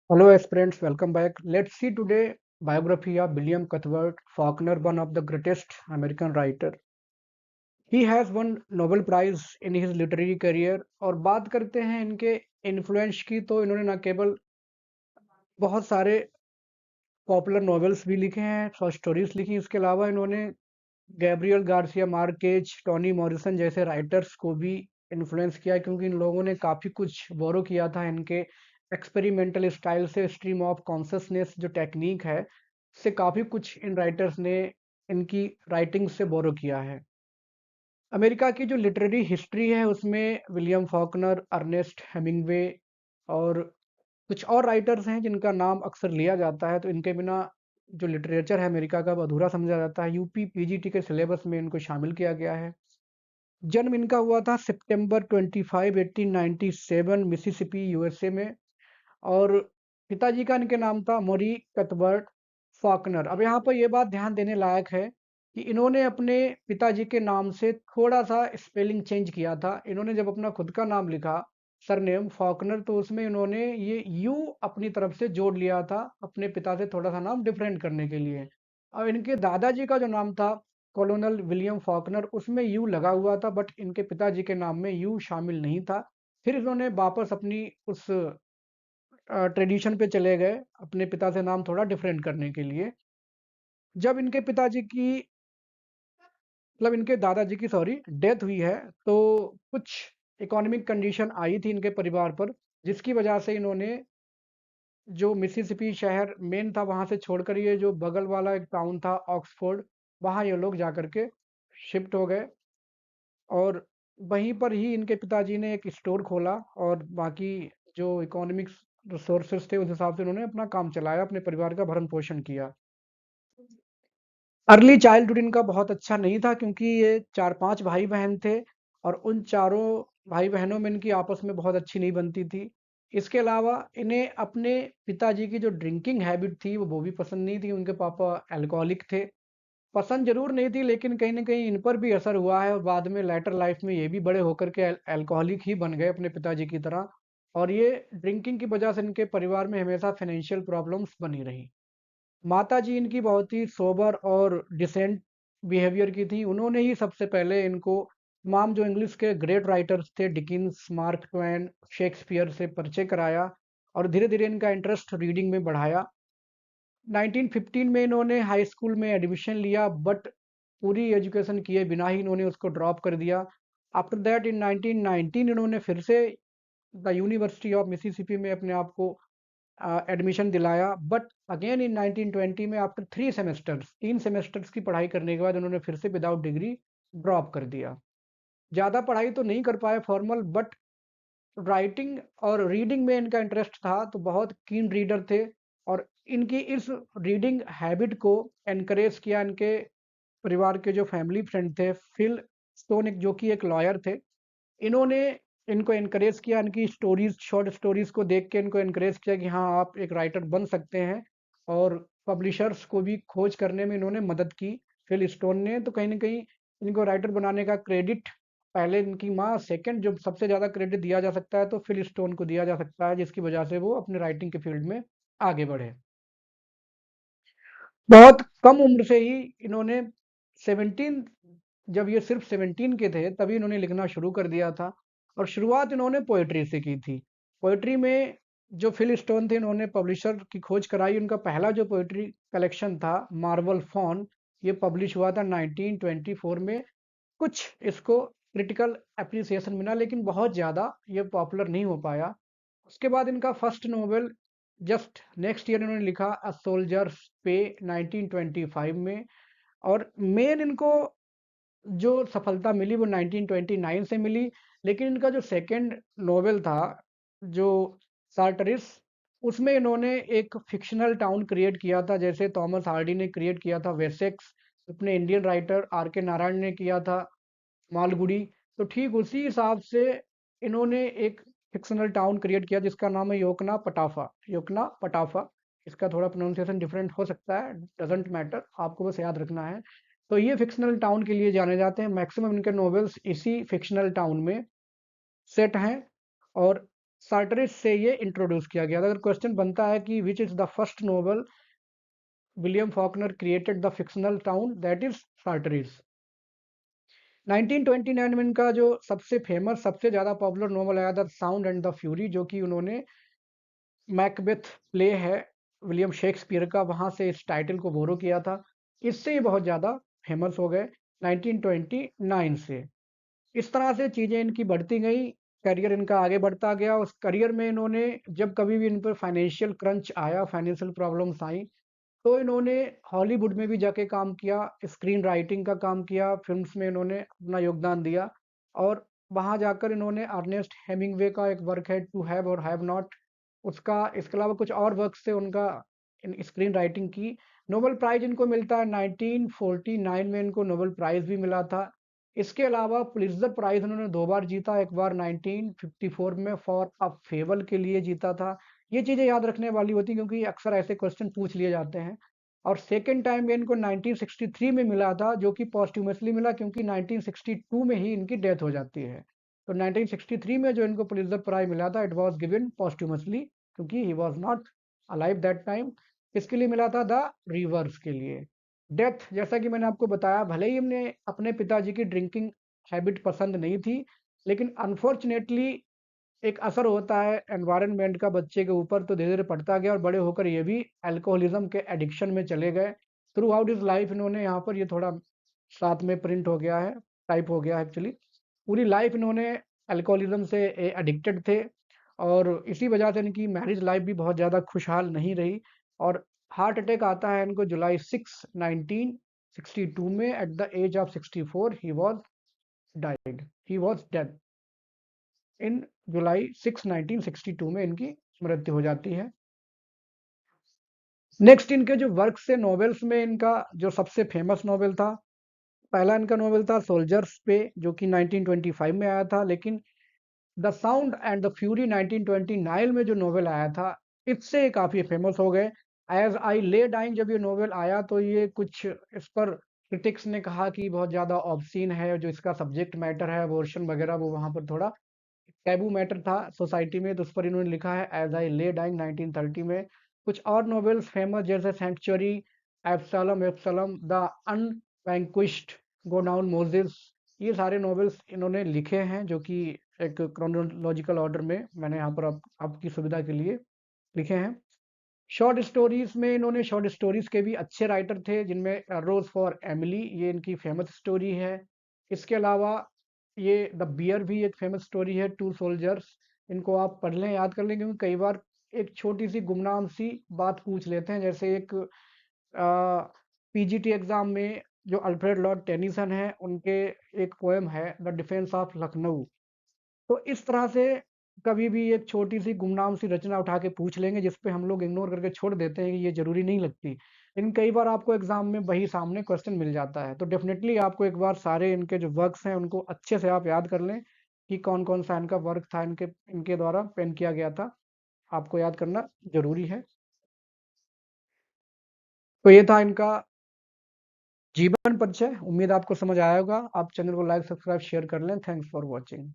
Hello aspirants, welcome back. Let's see today biography of William Cuthbert Faulkner, one of the greatest American writer. He has won Nobel Prize in his literary career और बात करते हैं इनके influence की तो इन्होंने न केवल बहुत सारे पॉपुलर नॉवेल्स भी लिखे हैं, शॉर्ट स्टोरीज लिखी, इसके अलावा इन्होंने Gabriel Garcia Marquez, Tony Morrison जैसे राइटर्स को भी इन्फ्लुएंस किया क्योंकि इन लोगों ने काफ़ी कुछ बोरो किया था इनके एक्सपेरिमेंटल स्टाइल से। स्ट्रीम ऑफ कॉन्शसनेस जो टेक्निक है से काफ़ी कुछ इन राइटर्स ने इनकी राइटिंग से बोरो किया है। अमेरिका की जो लिटरेरी हिस्ट्री है उसमें विलियम फॉकनर, अर्नेस्ट हेमिंग्वे और कुछ और राइटर्स हैं जिनका नाम अक्सर लिया जाता है, तो इनके बिना जो लिटरेचर है अमेरिका का वो अधूरा समझा जाता है। यूपी पीजीटी के सिलेबस में इनको शामिल किया गया है। जन्म इनका हुआ था सितंबर 25 1897 मिसिसिपी यूएसए में और पिताजी का इनके नाम था मोरी कथबर्ट फॉकनर। अब यहाँ पर ये बात ध्यान देने लायक है कि इन्होंने अपने पिताजी के नाम से थोड़ा सा स्पेलिंग चेंज किया था। इन्होंने जब अपना खुद का नाम लिखा सरनेम फॉकनर तो उसमें इन्होंने ये यू अपनी तरफ से जोड़ लिया था अपने पिता से थोड़ा सा नाम डिफरेंट करने के लिए। और इनके दादाजी का जो नाम था कॉलोनल विलियम फॉकनर उसमें यू लगा हुआ था बट इनके पिताजी के नाम में यू शामिल नहीं था। फिर इन्होंने वापस अपनी उस ट्रेडिशन पे चले गए अपने पिता से नाम थोड़ा डिफरेंट करने के लिए। जब इनके पिताजी की मतलब इनके दादाजी की सॉरी डेथ हुई है तो कुछ इकोनॉमिक कंडीशन आई थी इनके परिवार पर जिसकी वजह से इन्होंने जो मिसिसिपी शहर मेन था वहां से छोड़कर ये जो बगल वाला एक टाउन था ऑक्सफोर्ड वहां ये लोग जाकर के शिफ्ट हो गए और वहीं पर ही इनके पिताजी ने एक स्टोर खोला और बाकी जो इकोनॉमिक्स रिसोर्सेज थे उस हिसाब से उन्होंने अपना काम चलाया अपने परिवार का भरण पोषण किया। अर्ली चाइल्डहुड इनका बहुत अच्छा नहीं था क्योंकि ये 4-5 भाई-बहन थे और उन चारों भाई-बहनों में इनकी आपस में बहुत अच्छी नहीं बनती थी। इसके अलावा इन्हें अपने पिताजी की जो ड्रिंकिंग हैबिट थी वो भी पसंद नहीं थी, उनके पापा अल्कोहलिक थे। पसंद ज़रूर नहीं थी लेकिन कहीं न कहीं इन पर भी असर हुआ है और बाद में लेटर लाइफ़ में ये भी बड़े होकर के अल्कोहलिक ही बन गए अपने पिताजी की तरह और ये ड्रिंकिंग की वजह से इनके परिवार में हमेशा फाइनेंशियल प्रॉब्लम्स बनी रहीं। माताजी इनकी बहुत ही सोबर और डिसेंट बिहेवियर की थी। उन्होंने ही सबसे पहले इनको तमाम जो इंग्लिश के ग्रेट राइटर्स थे डिकिंस, मार्क ट्वेन, शेक्सपियर से परिचय कराया और धीरे-धीरे इनका इंटरेस्ट रीडिंग में बढ़ाया। 1915 में इन्होंने हाई स्कूल में एडमिशन लिया बट पूरी एजुकेशन किए बिना ही इन्होंने उसको ड्रॉप कर दिया। आफ्टर दैट इन 1919 इन्होंने फिर से द यूनिवर्सिटी ऑफ मिसिसिपी में अपने आप को एडमिशन दिलाया बट अगेन इन 1920 में आफ्टर 3 सेमेस्टर्स की पढ़ाई करने के बाद उन्होंने फिर से विदाउट डिग्री ड्रॉप कर दिया। ज़्यादा पढ़ाई तो नहीं कर पाए फॉर्मल बट राइटिंग और रीडिंग में इनका इंटरेस्ट था तो बहुत कीन रीडर थे और इनकी इस रीडिंग हैबिट को एनकरेज किया इनके परिवार के जो फैमिली फ्रेंड थे फिल स्टोन एक जो कि एक लॉयर थे। इन्होंने इनको एनकरेज किया इनकी स्टोरीज शॉर्ट स्टोरीज को देख के इनको एनकरेज किया कि हाँ आप एक राइटर बन सकते हैं और पब्लिशर्स को भी खोज करने में इन्होंने मदद की फिल स्टोन ने। तो कहीं ना कहीं इनको राइटर बनाने का क्रेडिट पहले इनकी माँ सेकंड जो सबसे ज़्यादा क्रेडिट दिया जा सकता है तो फिल स्टोन को दिया जा सकता है जिसकी वजह से वो अपने राइटिंग के फील्ड में आगे बढ़े। बहुत कम उम्र से ही इन्होंने 17 जब ये सिर्फ 17 के थे तभी इन्होंने लिखना शुरू कर दिया था और शुरुआत इन्होंने पोएट्री से की थी। पोएट्री में जो फिल स्टोन थे इन्होंने पब्लिशर की खोज कराई। उनका पहला जो पोएट्री कलेक्शन था मार्वल फॉन ये पब्लिश हुआ था 1924 में। कुछ इसको क्रिटिकल एप्रिसिएशन मिला लेकिन बहुत ज़्यादा ये पॉपुलर नहीं हो पाया। उसके बाद इनका first novel just next year इन्होंने लिखा अ सोल्जर्स पे 1925 में और मेन इनको जो सफलता मिली वो 1929 से मिली। लेकिन इनका जो सेकंड नोवेल था जो सार्टरिस उसमें इन्होंने एक फिक्शनल टाउन क्रिएट किया था जैसे थॉमस हार्डी ने क्रिएट किया था वेसेक्स, अपने इंडियन राइटर आर के नारायण ने किया था मालगुडी। तो ठीक उसी हिसाब से इन्होंने एक फिक्शनल टाउन क्रिएट किया जिसका नाम है योकना पटाफा। योकना पटाफा इसका थोड़ा प्रोनाउंसिएशन डिफरेंट हो सकता है, डजंट मैटर, आपको बस याद रखना है। तो ये फिक्शनल टाउन के लिए जाने जाते हैं। मैक्सिमम इनके नॉवेल्स इसी फिक्शनल टाउन में सेट हैं और सार्टरिस से ये इंट्रोड्यूस किया गया था। अगर क्वेश्चन बनता है कि which is the first novel William Faulkner created the fictional town, that is Sartoris. 1929 में इनका जो सबसे फेमस, सबसे ज्यादा पॉपुलर नोवेल आया था, साउंड एंड द फ्यूरी, जो कि उन्होंने मैकबेथ प्ले है विलियम शेक्सपियर का, वहां से इस टाइटल को बोरो किया था। इससे ये बहुत ज्यादा फेमस हो गए 1929 से। इस तरह से चीजें इनकी बढ़ती गई, करियर इनका आगे बढ़ता गया। उस करियर में इन्होंने, जब कभी भी इन पर फाइनेंशियल क्रंच आया, फाइनेंशियल प्रॉब्लम्स आई, तो इन्होंने हॉलीवुड में भी जाके काम किया, स्क्रीन राइटिंग का काम किया, फिल्म्स में इन्होंने अपना योगदान दिया। और वहां जाकर इन्होंने अर्नेस्ट हेमिंग्वे का एक वर्क है टू हैव और हैव नॉट, उसका, इसके अलावा कुछ और वर्क से उनका स्क्रीन राइटिंग की। नोबेल प्राइज इनको मिलता है 1949 में, इनको नोबेल प्राइज भी मिला था। इसके अलावा पुलित्जर प्राइज उन्होंने 2 बार जीता, एक बार 1954 में फॉर अ फेबल के लिए जीता था। ये चीजें याद रखने वाली होती हैं, क्योंकि अक्सर ऐसे क्वेश्चन पूछ लिए जाते हैं। और सेकेंड टाइम इनको 1963 में मिला था, जो कि पॉस्ट्यूमसली मिला, क्योंकि 1962 में ही इनकी डेथ हो जाती है। तो 1963 में जो इनको पुलित्जर प्राइज मिला था, इट वाज गिवन पॉस्ट्यूमसली, क्योंकि he was not alive that time. इसके लिए मिला था, द रिवर्स के लिए। डेथ, जैसा कि मैंने आपको बताया, भले ही हमने अपने पिताजी की ड्रिंकिंग हैबिट पसंद नहीं थी, लेकिन अनफॉर्चुनेटली एक असर होता है एनवायरनमेंट का बच्चे के ऊपर, तो धीरे धीरे पड़ता गया, और बड़े होकर ये भी अल्कोहलिज्म के एडिक्शन में चले गए। थ्रू आउट इज लाइफ इन्होंने, यहाँ पर ये थोड़ा साथ में प्रिंट हो गया है, टाइप हो गया है एक्चुअली, पूरी लाइफ इन्होंने अल्कोहलिज्म से एडिक्टेड थे। और इसी वजह से इनकी मैरिज लाइफ भी बहुत ज़्यादा खुशहाल नहीं रही। और हार्ट अटैक आता है इनको जुलाई 6 1962 में, at the age of 64 he was died, he was dead in July 6 1962 में इनकी मृत्यु हो जाती है। नेक्स्ट इनके जो वर्क से नॉवेल्स में, इनका जो सबसे फेमस नॉवेल था, पहला इनका नॉवेल था सोल्जर्स पे, जो कि 1925 में आया था। लेकिन the sound and the fury 1929 में जो नॉवेल आया था, इससे ये काफी फेमस हो गए। एज आई ले डाइंग जब ये नॉवेल आया, तो ये कुछ इस पर क्रिटिक्स ने कहा कि बहुत ज्यादा ऑब्सीन है, जो इसका सब्जेक्ट मैटर है, अबॉर्शन वगैरह, वो वहां पर थोड़ा टैबू मैटर था सोसाइटी में, तो उस पर इन्होंने लिखा है एज आई ले डाइंग 1930 में। कुछ और नॉवेल्स फेमस, जैसे Sanctuary, Absalom Absalom, the Unvanquished, Go Down Moses, ये सारे नॉवेल्स इन्होंने लिखे हैं, जो कि एक क्रोनोलॉजिकल ऑर्डर में मैंने यहाँ पर आपकी सुविधा के लिए लिखे हैं। शॉर्ट स्टोरीज में इन्होंने, शॉर्ट स्टोरीज के भी अच्छे राइटर थे, जिनमें रोज फॉर एमिली, ये इनकी फेमस स्टोरी है। इसके अलावा ये द बियर भी एक फेमस स्टोरी है, टू सोल्जर्स। इनको आप पढ़ लें, याद कर लें, क्योंकि कई बार एक छोटी सी गुमनाम सी बात पूछ लेते हैं। जैसे एक पीजीटी एग्जाम में जो अल्फ्रेड लॉर्ड टेनिसन है, उनके एक पोएम है द डिफेंस ऑफ लखनऊ। तो इस तरह से कभी भी एक छोटी सी गुमनाम सी रचना उठा के पूछ लेंगे, जिस पे हम लोग इग्नोर करके छोड़ देते हैं कि ये जरूरी नहीं लगती, लेकिन कई बार आपको एग्जाम में वही सामने क्वेश्चन मिल जाता है। तो डेफिनेटली आपको एक बार सारे इनके जो वर्क्स हैं उनको अच्छे से आप याद कर लें, कि कौन कौन सा इनका वर्क था, इनके इनके द्वारा पेन किया गया था, आपको याद करना जरूरी है। तो ये था इनका जीवन परिचय। उम्मीद आपको समझ आया होगा। आप चैनल को लाइक, सब्सक्राइब, शेयर कर लें। Thanks for watching.